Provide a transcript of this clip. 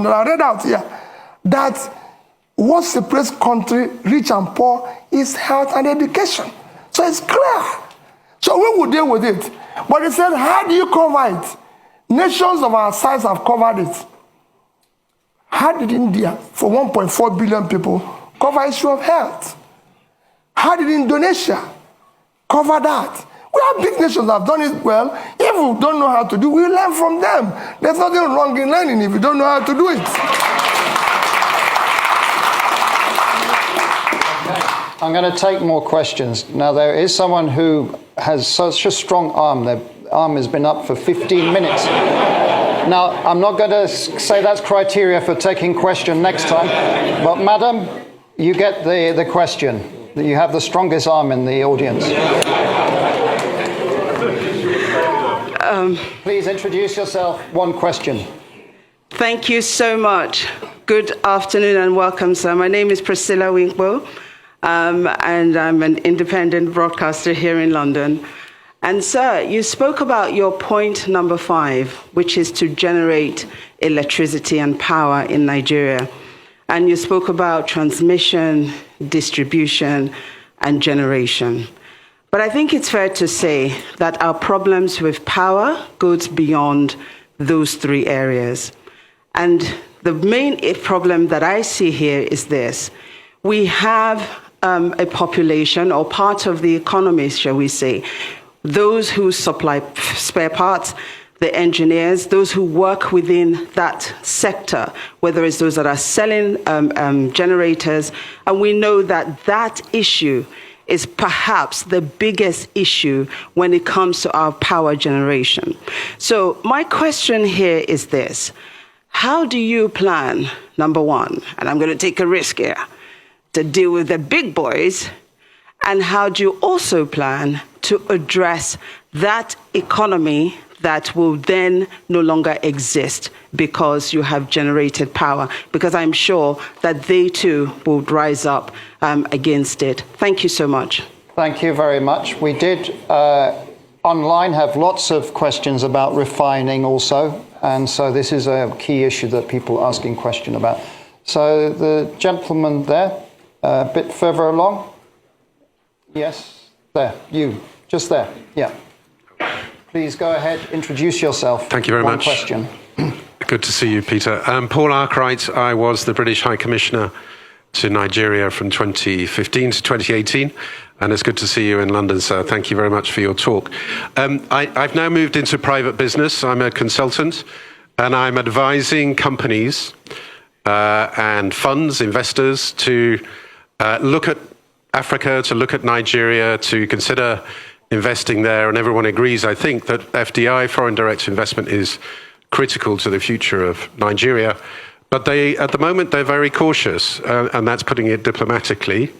that I read out here, that what separates country, rich and poor, is health and education. So it's clear. So we will deal with it. But he said, how do you cover it? Nations of our size have covered it. How did India, for 1.4 billion people, cover issue of health? How did Indonesia cover that? We have big nations that have done it well. If we don't know how to do it, we learn from them. There's nothing wrong in learning if you don't know how to do it. I'm going to take more questions. Now, there is someone who has such a strong arm. Their arm has been up for 15 minutes. Now, I'm not going to say that's criteria for taking question next time, but madam, you get the question. You have the strongest arm in the audience. Please introduce yourself. One question. Thank you so much. Good afternoon and welcome, sir. My name is Priscilla Winkbo, and I'm an independent broadcaster here in London. And sir, you spoke about your point number 5, which is to generate electricity and power in Nigeria. And you spoke about transmission, distribution, and generation. But I think it's fair to say that our problems with power goes beyond those 3 areas. And the main problem that I see here is this. We have a population, or part of the economy, shall we say, those who supply spare parts, the engineers, those who work within that sector, whether it's those that are selling generators, and we know that that issue is perhaps the biggest issue when it comes to our power generation. So my question here is this. How do you plan, number 1, and I'm going to take a risk here, to deal with the big boys, and how do you also plan to address that economy that will then no longer exist because you have generated power? Because I'm sure that they too will rise up against it. Thank you so much. Thank you very much. We did online have lots of questions about refining also, and so this is a key issue that people are asking question about. So the gentleman there, a bit further along. Yes, there, you, just there, yeah. Please go ahead, introduce yourself. Thank you very much. One question. Good to see you, Peter. Paul Arkwright. I was the British High Commissioner to Nigeria from 2015 to 2018, and it's good to see you in London, sir. Thank you very much for your talk. I've now moved into private business. I'm a consultant, and I'm advising companies and funds, investors, to look at Africa, to look at Nigeria, to consider investing there, and everyone agrees, I think, that FDI, foreign direct investment, is critical to the future of Nigeria. But at the moment, they're very cautious, and that's putting it diplomatically.